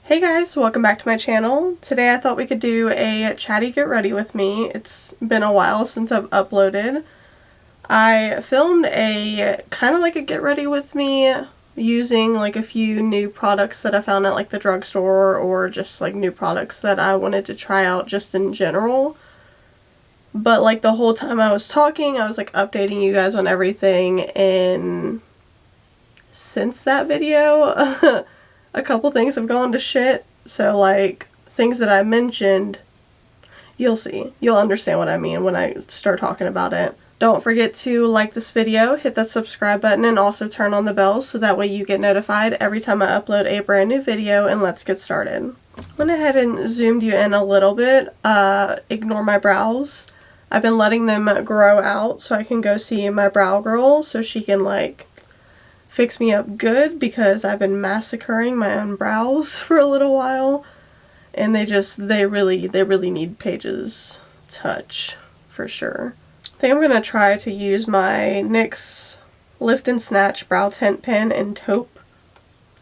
Hey guys, welcome back to my channel. Today I thought we could do a chatty get ready with me. It's been a while since I've uploaded. I filmed a kind of like a get ready with me using like a few new products that I found at like the drugstore, or just like new products that I wanted to try out just in general. But like the whole time I was talking, I was like updating you guys on everything, and since that video a couple things have gone to shit, so like things that I mentioned, you'll see. You'll understand what I mean when I start talking about it. Don't forget to like this video, hit that subscribe button, and also turn on the bell so that way you get notified every time I upload a brand new video, and let's get started. Went ahead and zoomed you in a little bit. Ignore my brows. I've been letting them grow out so I can go see my brow girl so she can like fix me up good, because I've been massacring my own brows for a little while, and they really need Paige's touch for sure. I think I'm gonna try to use my NYX Lift and Snatch brow tint pen and taupe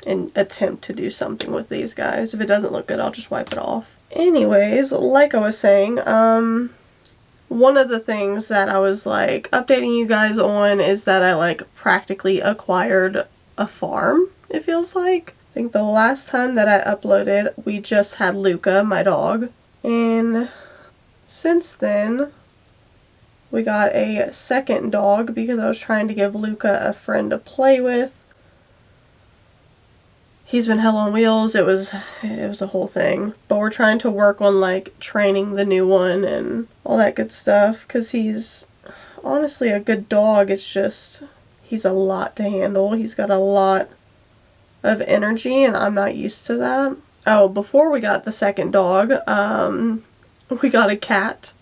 and attempt to do something with these guys. If it doesn't look good, I'll just wipe it off. Anyways, like I was saying, one of the things that I was like updating you guys on is that I like practically acquired a farm, it feels like. I think the last time that I uploaded, we just had Luca, my dog, and since then we got a second dog because I was trying to give Luca a friend to play with. He's been hell on wheels. It was a whole thing. But we're trying to work on like training the new one and all that good stuff, because he's honestly a good dog. It's just he's a lot to handle. He's got a lot of energy and I'm not used to that. Oh, before we got the second dog, we got a cat.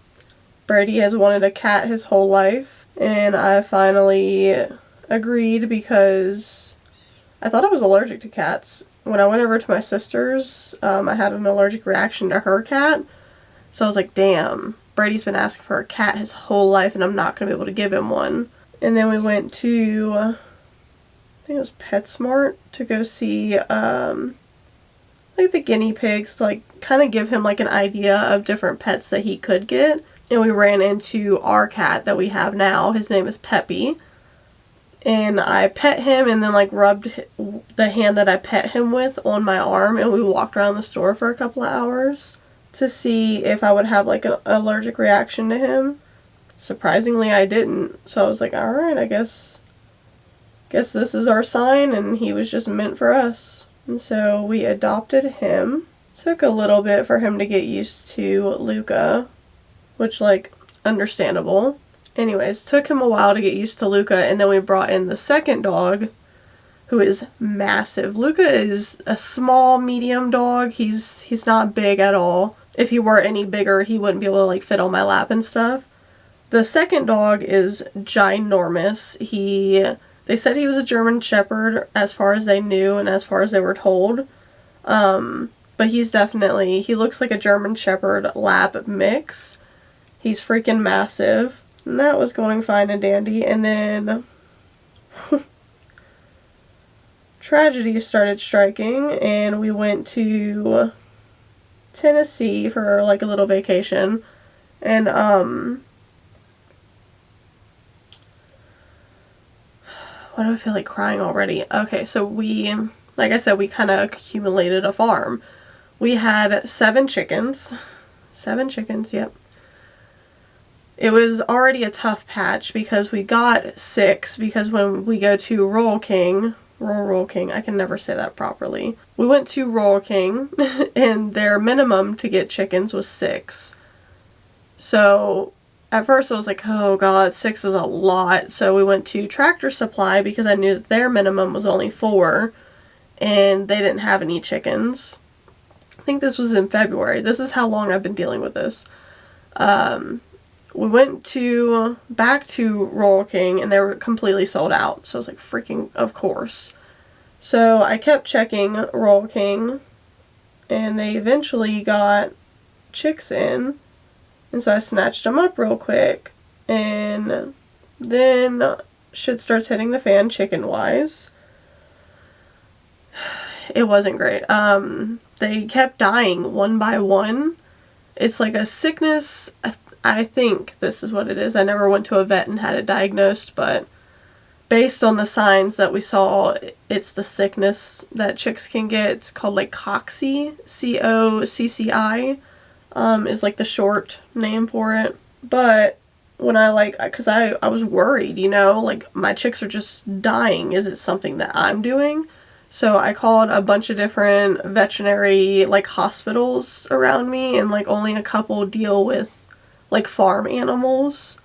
Brady has wanted a cat his whole life, and I finally agreed because I thought I was allergic to cats. When I went over to my sister's, I had an allergic reaction to her cat. So I was like, damn, Brady's been asking for a cat his whole life and I'm not going to be able to give him one. And then we went to, I think it was PetSmart, to go see, like the guinea pigs, to like kind of give him like an idea of different pets that he could get. And we ran into our cat that we have now. His name is Peppy. And I pet him and then like rubbed the hand that I pet him with on my arm, and we walked around the store for a couple of hours to see if I would have like an allergic reaction to him. Surprisingly, I didn't. So I was like, alright, I guess this is our sign, and he was just meant for us. And so we adopted him. Took a little bit for him to get used to Luca, which like understandable. Anyways, took him a while to get used to Luca, and then we brought in the second dog, who is massive. Luca is a small, medium dog. He's not big at all. If he were any bigger, he wouldn't be able to like fit on my lap and stuff. The second dog is ginormous. They said he was a German Shepherd as far as they knew and as far as they were told. But he looks like a German Shepherd lab mix. He's freaking massive. And that was going fine and dandy, and then tragedy started striking, and we went to Tennessee for like a little vacation, and why do I feel like crying already? Okay, so like I said, we kind of accumulated a farm. We had 7 chickens. 7 chickens, yep. It was already a tough patch because we got 6, because when we go to Royal King, I can never say that properly. We went to Royal King and their minimum to get chickens was 6. So at first I was like, oh god, 6 is a lot. So we went to Tractor Supply because I knew that their minimum was only 4 and they didn't have any chickens. I think this was in February. This is how long I've been dealing with this. We went back to Royal King and they were completely sold out. So I was like, freaking of course. So I kept checking Royal King, and they eventually got chicks in. And so I snatched them up real quick, and then shit starts hitting the fan chicken wise. It wasn't great. they kept dying one by one. It's like a sickness. I think this is what it is. I never went to a vet and had it diagnosed, but based on the signs that we saw, it's the sickness that chicks can get. It's called like cocci, C-O-C-C-I, is like the short name for it. But when because I was worried, you know, like my chicks are just dying. Is it something that I'm doing? So I called a bunch of different veterinary like hospitals around me, and like only a couple deal with like farm animals.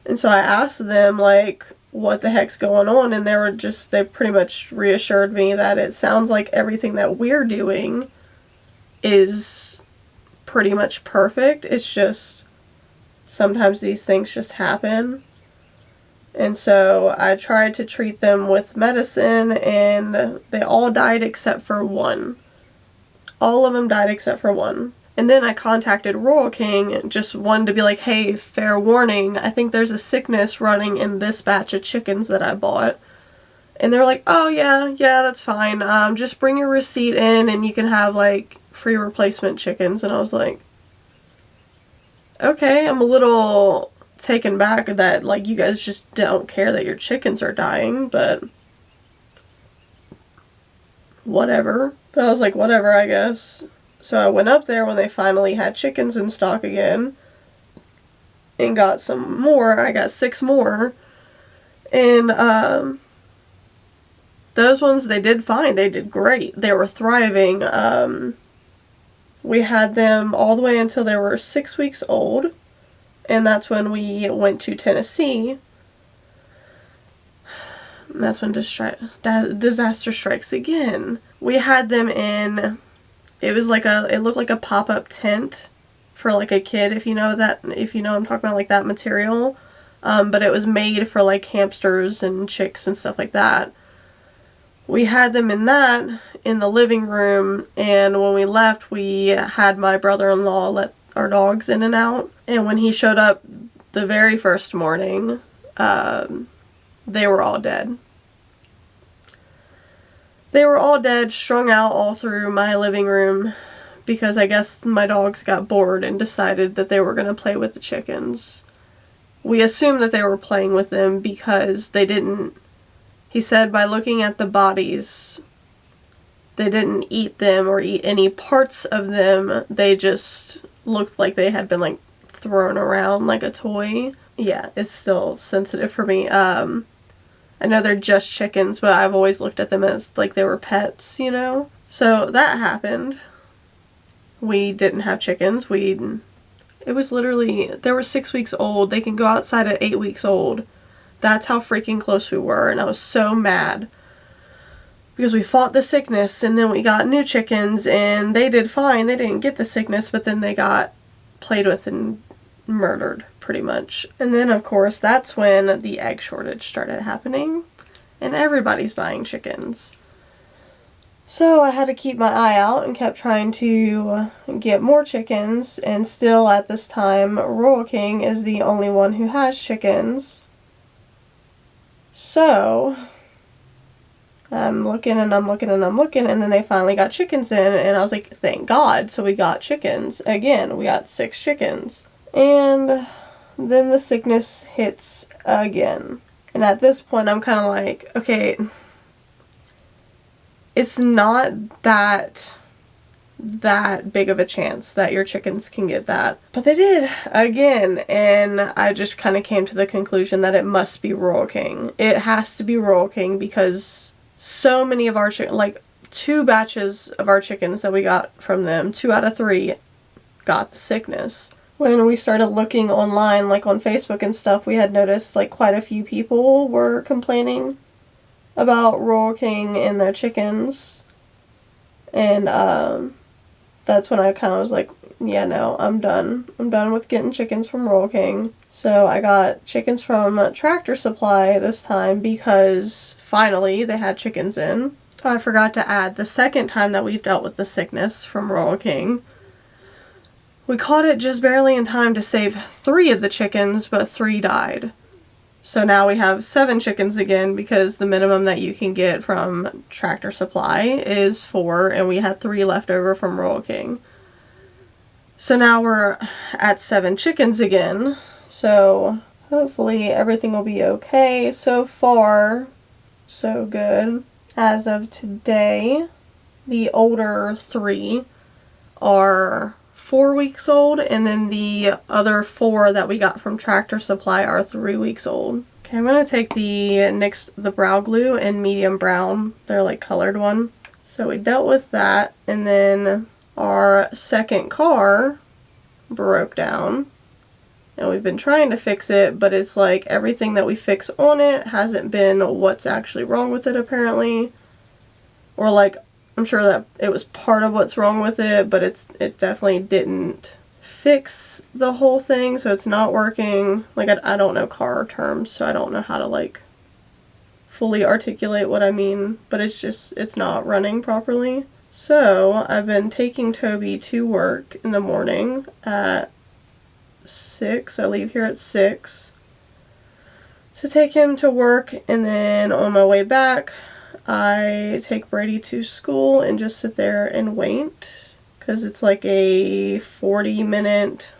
And so I asked them like, what the heck's going on? And they pretty much reassured me that it sounds like everything that we're doing is pretty much perfect. It's just sometimes these things just happen. And so I tried to treat them with medicine, and they all died except for one. All of them died except for one. And then I contacted Royal King, just wanted to be like, hey, fair warning, I think there's a sickness running in this batch of chickens that I bought. And they're like, oh yeah, that's fine. Just bring your receipt in and you can have like free replacement chickens. And I was like, okay, I'm a little taken back that like you guys just don't care that your chickens are dying, but whatever. But I was like, whatever, I guess. So I went up there when they finally had chickens in stock again and got some more. I got 6 more. And those ones, they did fine. They did great. They were thriving. We had them all the way until they were 6 weeks old. And that's when we went to Tennessee. And that's when disaster strikes again. We had them in... It looked like a pop-up tent for like a kid, if you know I'm talking about, like that material. But it was made for like hamsters and chicks and stuff like that. We had them in that in the living room, and when we left, we had my brother-in-law let our dogs in and out. And when he showed up the very first morning, they were all dead. They were all dead, strung out all through my living room, because I guess my dogs got bored and decided that they were going to play with the chickens. We assumed that they were playing with them because they didn't, he said by looking at the bodies, they didn't eat them or eat any parts of them. They just looked like they had been like thrown around like a toy. Yeah, it's still sensitive for me. I know they're just chickens, but I've always looked at them as like they were pets, you know? So that happened. We didn't have chickens. It was literally, they were 6 weeks old. They can go outside at 8 weeks old. That's how freaking close we were, and I was so mad. Because we fought the sickness, and then we got new chickens, and they did fine. They didn't get the sickness, but then they got played with and murdered, pretty much. And then, of course, that's when the egg shortage started happening, and everybody's buying chickens. So I had to keep my eye out and kept trying to get more chickens, and still at this time, Royal King is the only one who has chickens. So I'm looking and I'm looking and I'm looking, and then they finally got chickens in, and I was like, thank God. So we got chickens. Again, we got 6 chickens. And then the sickness hits again. And at this point, I'm kind of like, okay, it's not that big of a chance that your chickens can get that. But they did again, and I just kind of came to the conclusion that it must be Royal King. It has to be Royal King, because so many of our chickens, like 2 batches of our chickens that we got from them, 2 out of 3 got the sickness. When we started looking online, like on Facebook and stuff, we had noticed like quite a few people were complaining about Royal King and their chickens. And that's when I kind of was like, yeah, no, I'm done. I'm done with getting chickens from Royal King. So I got chickens from Tractor Supply this time, because finally they had chickens in. I forgot to add, the second time that we've dealt with the sickness from Royal King, we caught it just barely in time to save 3 of the chickens, but 3 died. So now we have 7 chickens again, because the minimum that you can get from Tractor Supply is 4, and we had 3 left over from Royal King. So now we're at 7 chickens again. So hopefully everything will be okay. So far, so good. As of today, the older 3 are 4 weeks old, and then the other 4 that we got from Tractor Supply are 3 weeks old. Okay, I'm going to take the brow glue in medium brown. They're like colored one. So we dealt with that, and then our second car broke down, and we've been trying to fix it, but it's like everything that we fix on it hasn't been what's actually wrong with it apparently. Or like, I'm sure that it was part of what's wrong with it, but it definitely didn't fix the whole thing, so it's not working. Like, I don't know car terms, so I don't know how to like fully articulate what I mean, but it's not running properly. So I've been taking Toby to work in the morning at 6. I leave here at 6 to take him to work, and then on my way back I take Brady to school and just sit there and wait, because it's like a 40-minute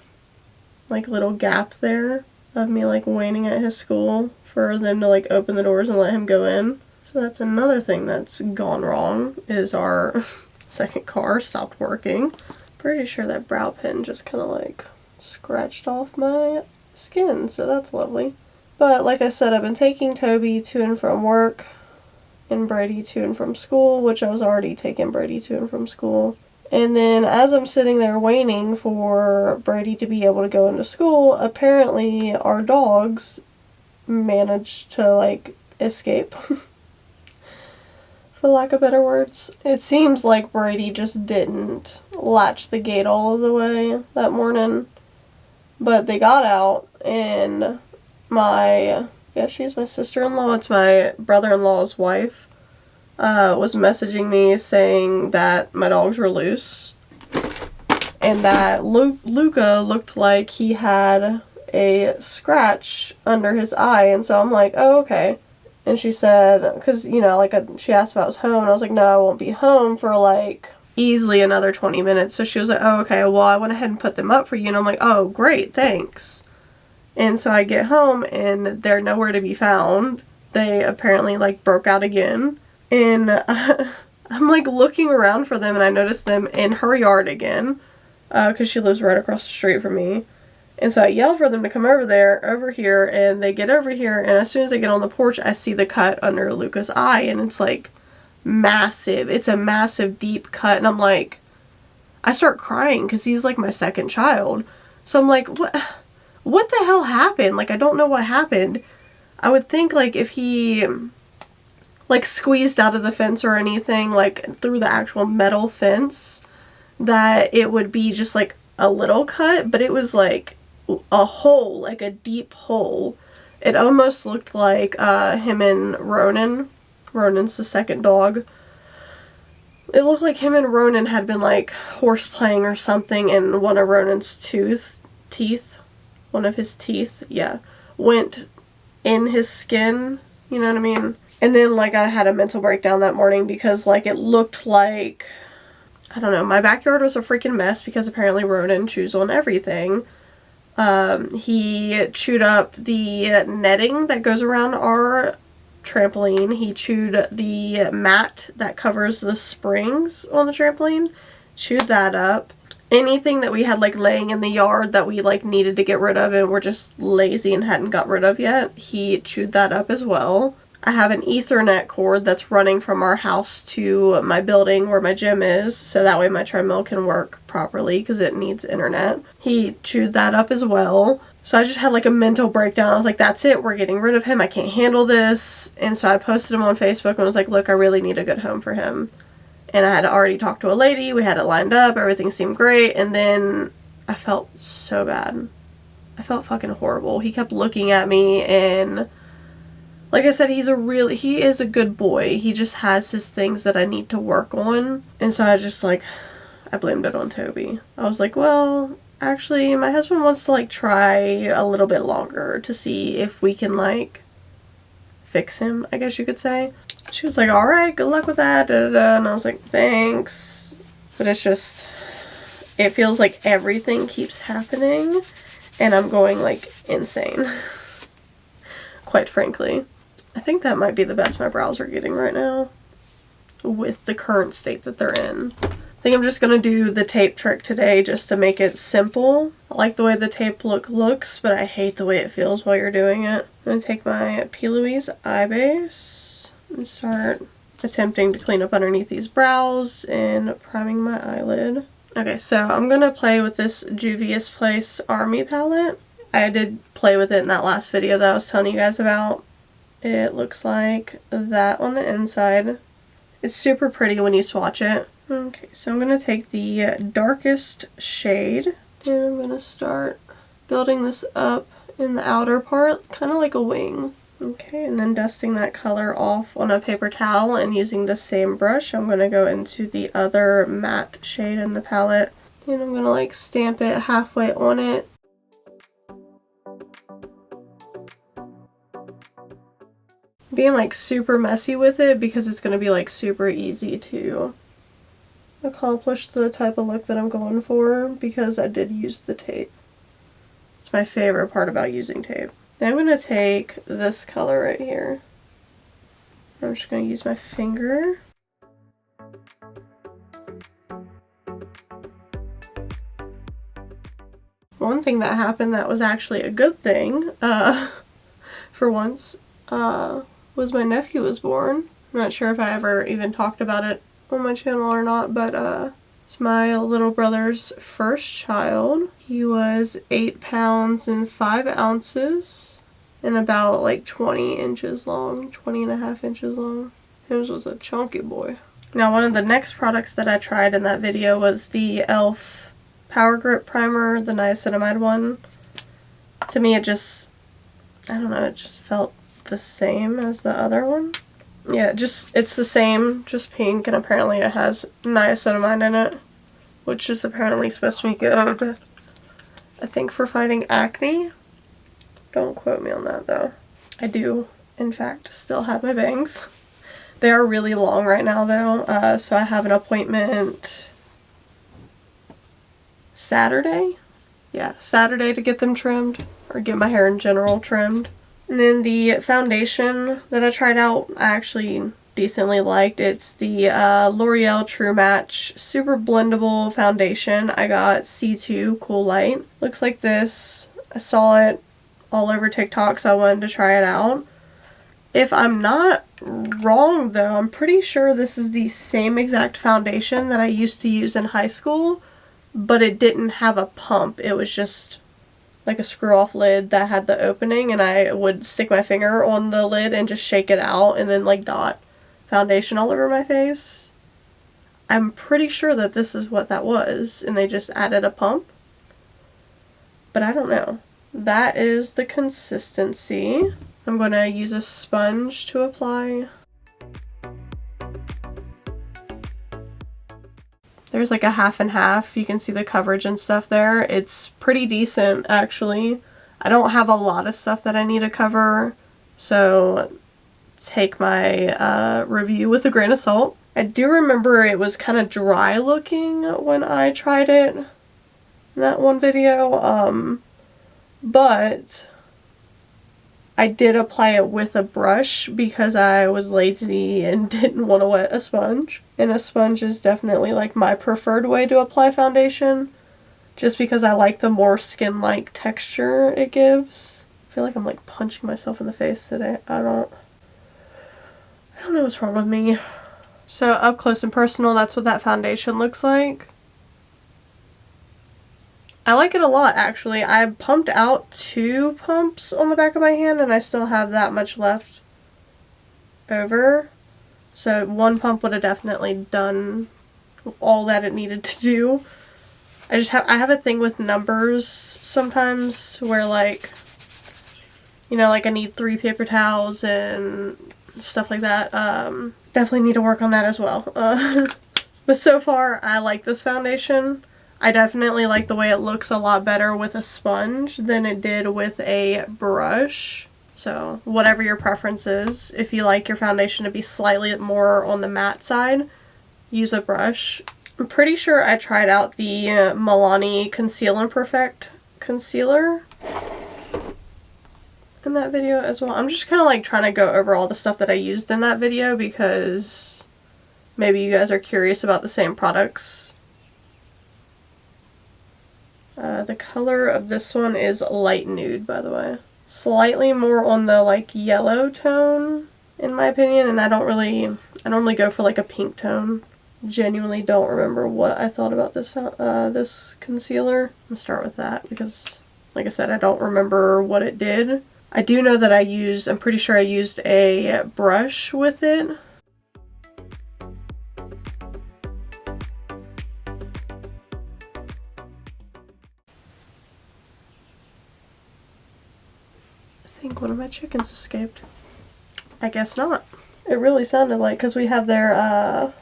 like little gap there of me like waiting at his school for them to like open the doors and let him go in. So that's another thing that's gone wrong, is our second car stopped working. Pretty sure that brow pen just kind of like scratched off my skin, so that's lovely. But like I said, I've been taking Toby to and from work and Brady to and from school, which I was already taking Brady to and from school. And then as I'm sitting there waiting for Brady to be able to go into school, apparently our dogs managed to like escape. For lack of better words. It seems like Brady just didn't latch the gate all of the way that morning. But they got out, and she's my sister-in-law, it's my brother-in-law's wife, was messaging me saying that my dogs were loose, and that Luca looked like he had a scratch under his eye, and so I'm like, oh, okay. And she said, because, you know, like, she asked if I was home, and I was like, no, I won't be home for, like, easily another 20 minutes. So she was like, oh, okay, well, I went ahead and put them up for you. And I'm like, oh, great, thanks. And so I get home, and they're nowhere to be found. They apparently, like, broke out again. And I'm, like, looking around for them, and I noticed them in her yard again, because she lives right across the street from me. And so I yell for them to come over here, and they get over here, and as soon as they get on the porch, I see the cut under Luca's eye, and it's, like, massive. It's a massive, deep cut, and I'm like, I start crying, because he's, like, my second child. So I'm like, what the hell happened? Like, I don't know what happened. I would think, like, if he, like, squeezed out of the fence or anything, like, through the actual metal fence, that it would be just, like, a little cut, but it was, like, a hole, like a deep hole. It almost looked like him and Ronan. Ronan's the second dog. It looked like him and Ronan had been like horseplaying or something, and one of Ronan's teeth, yeah, went in his skin, you know what I mean? And then like I had a mental breakdown that morning because like it looked like, I don't know, my backyard was a freaking mess because apparently Ronan chews on everything. He chewed up the netting that goes around our trampoline. He chewed the mat that covers the springs on the trampoline. Chewed that up. Anything that we had like laying in the yard that we like needed to get rid of and we're just lazy and hadn't got rid of yet, he chewed that up as well. I have an Ethernet cord that's running from our house to my building where my gym is, so that way my treadmill can work properly because it needs internet. He chewed that up as well. So I just had like a mental breakdown. I was like, that's it, we're getting rid of him, I can't handle this. And so I posted him on Facebook and was like, look, I really need a good home for him. And I had already talked to a lady, we had it lined up, everything seemed great, and then I felt so bad. I felt fucking horrible. He kept looking at me, and like I said, he is a good boy. He just has his things that I need to work on. And so I blamed it on Toby. I was like, well, actually, my husband wants to like try a little bit longer to see if we can like fix him, I guess you could say. She was like, alright, good luck with that, da, da, da. And I was like, thanks. But it's just, it feels like everything keeps happening and I'm going like insane. Quite frankly. I think that might be the best my brows are getting right now with the current state that they're in. I think I'm just going to do the tape trick today just to make it simple. I like the way the tape looks, but I hate the way it feels while you're doing it. I'm going to take my P. Louise eye base and start attempting to clean up underneath these brows and priming my eyelid. Okay, so I'm going to play with this Juvia's Place Army palette. I did play with it in that last video that I was telling you guys about. It looks like that on the inside. It's super pretty when you swatch it. Okay, so I'm going to take the darkest shade and I'm going to start building this up in the outer part, kind of like a wing. Okay, and then dusting that color off on a paper towel and using the same brush, I'm going to go into the other matte shade in the palette and I'm going to like stamp it halfway on it. Being like super messy with it because it's going to be like super easy to accomplish the type of look that I'm going for because I did use the tape. It's my favorite part about using tape. Then I'm going to take this color right here. I'm just going to use my finger. One thing that happened that was actually a good thing, for once, was my nephew was born. I'm not sure if I ever even talked about it on my channel or not, but it's my little brother's first child. He was 8 pounds and 5 ounces and about like 20 inches long, 20.5 inches long. His was a chunky boy. Now one of the next products that I tried in that video was the e.l.f. Power Grip Primer, the niacinamide one. To me it just, I don't know, it just felt the same as the other one. Yeah, it's the same, just pink, and apparently it has niacinamide in it, which is apparently supposed to be good, I think, for fighting acne. Don't quote me on that though. I do, in fact, still have my bangs. They are really long right now though, so I have an appointment Saturday? Yeah, Saturday to get them trimmed, or get my hair in general trimmed. And then the foundation that I tried out, I actually decently liked. It's the L'Oreal True Match Super Blendable Foundation. I got C2 Cool Light. Looks like this. I saw it all over TikTok, so I wanted to try it out. If I'm not wrong though, I'm pretty sure this is the same exact foundation that I used to use in high school, but it didn't have a pump. It was just like a screw off lid that had the opening, and I would stick my finger on the lid and just shake it out and then like dot foundation all over my face. I'm pretty sure that this is what that was and they just added a pump, but I don't know. That is the consistency. I'm going to use a sponge to apply. There's like a half and half. You can see the coverage and stuff there. It's pretty decent actually. I don't have a lot of stuff that I need to cover, so take my review with a grain of salt. I do remember it was kind of dry looking when I tried it in that one video, but I did apply it with a brush because I was lazy and didn't want to wet a sponge. And a sponge is definitely like my preferred way to apply foundation, just because I like the more skin-like texture it gives. I feel like I'm like punching myself in the face today. I don't know what's wrong with me. So up close and personal, that's what that foundation looks like. I like it a lot actually. I pumped out 2 pumps on the back of my hand and I still have that much left over. So 1 pump would have definitely done all that it needed to do. I have a thing with numbers sometimes where like, you know, like I need 3 paper towels and stuff like that. Definitely need to work on that as well. But so far I like this foundation. I definitely like the way it looks a lot better with a sponge than it did with a brush. So whatever your preference is, if you like your foundation to be slightly more on the matte side, use a brush. I'm pretty sure I tried out the Milani Conceal and Perfect concealer in that video as well. I'm just kind of like trying to go over all the stuff that I used in that video because maybe you guys are curious about the same products. The color of this one is light nude, by the way. Slightly more on the like yellow tone, in my opinion, and I normally go for like a pink tone. Genuinely don't remember what I thought about this this concealer. I'm gonna start with that because, like I said, I don't remember what it did. I do know that I'm pretty sure I used a brush with it. I think one of my chickens escaped. I guess not. It really sounded like, because we have their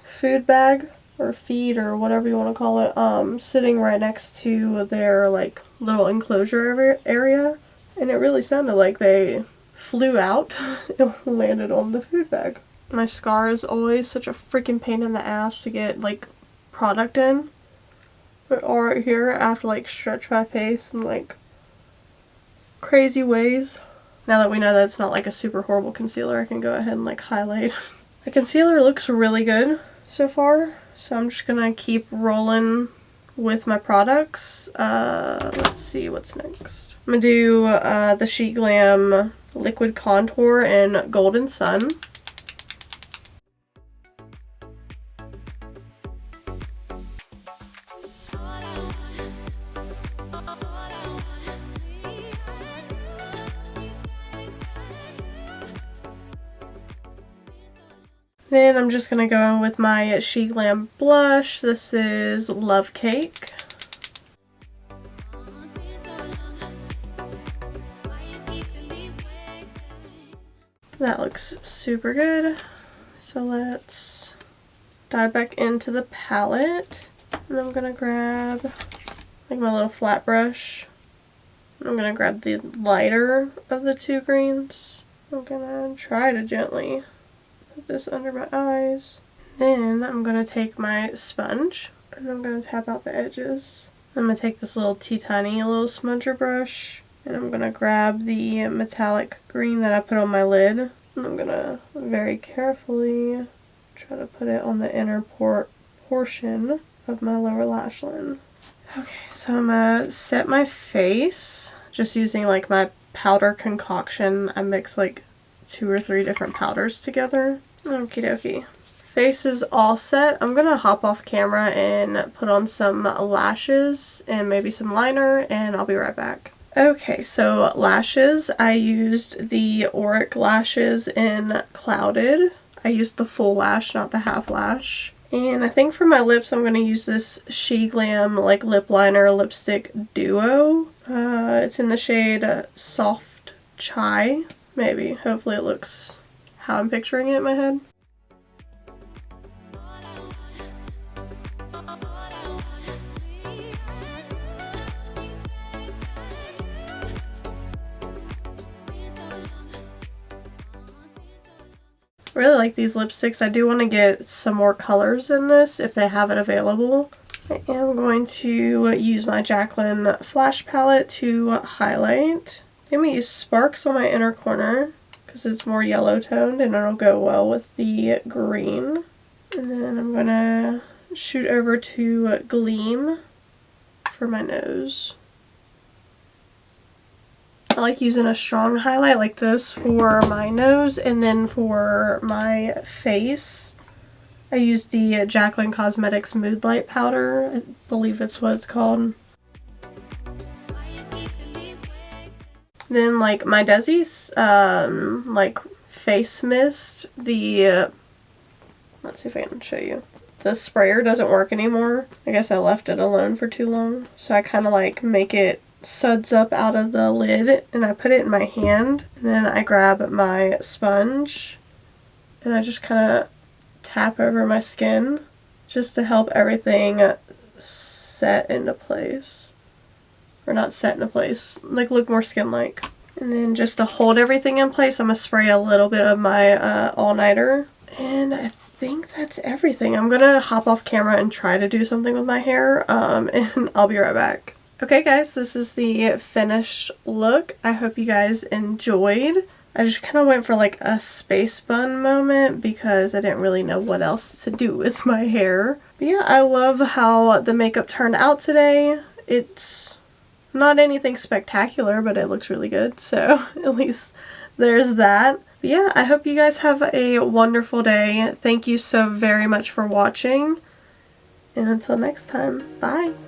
food bag or feed or whatever you want to call it sitting right next to their like little enclosure area, and it really sounded like they flew out and landed on the food bag. My scar is always such a freaking pain in the ass to get like product in, but right here I have to like stretch my face in like crazy ways. Now that we know that it's not like a super horrible concealer, I can go ahead and like highlight. The concealer looks really good so far, so I'm just gonna keep rolling with my products. Let's see what's next. I'm gonna do the She Glam Liquid Contour in Golden Sun. Then I'm just going to go in with my She Glam blush. This is Love Cake. That looks super good. So let's dive back into the palette. And I'm going to grab like my little flat brush. I'm going to grab the lighter of the two greens. I'm going to try to gently put this under my eyes. Then I'm going to take my sponge and I'm going to tap out the edges. I'm going to take this little tiny little smudger brush and I'm going to grab the metallic green that I put on my lid. And I'm going to very carefully try to put it on the inner portion of my lower lash line. Okay, so I'm going to set my face just using like my powder concoction. I mix like 2 or 3 different powders together. Okie dokie. Face is all set. I'm gonna hop off camera and put on some lashes and maybe some liner, and I'll be right back. Okay, so lashes. I used the Auric lashes in Clouded. I used the full lash, not the half lash. And I think for my lips, I'm gonna use this She Glam like lip liner lipstick duo. It's in the shade Soft Chai. Maybe. Hopefully it looks how I'm picturing it in my head. I really like these lipsticks. I do want to get some more colors in this if they have it available. I am going to use my Jaclyn Flash palette to highlight. I'm going to use Sparks on my inner corner because it's more yellow toned and it'll go well with the green. And then I'm going to shoot over to Gleam for my nose. I like using a strong highlight like this for my nose, and then for my face I use the Jaclyn Cosmetics Mood Light powder. I believe it's what it's called. Then like my Desi's like face mist, the let's see if I can show you. The sprayer doesn't work anymore. I guess I left it alone for too long. So I kind of like make it suds up out of the lid and I put it in my hand, and then I grab my sponge and I just kind of tap over my skin just to help everything set into place. Or not set into place, like look more skin-like. And then just to hold everything in place, I'm going to spray a little bit of my all-nighter. And I think that's everything. I'm going to hop off camera and try to do something with my hair, and I'll be right back. Okay guys, this is the finished look. I hope you guys enjoyed. I just kind of went for like a space bun moment because I didn't really know what else to do with my hair. But yeah, I love how the makeup turned out today. It's not anything spectacular, but it looks really good, so at least there's that. But yeah, I hope you guys have a wonderful day. Thank you so very much for watching, and until next time, bye!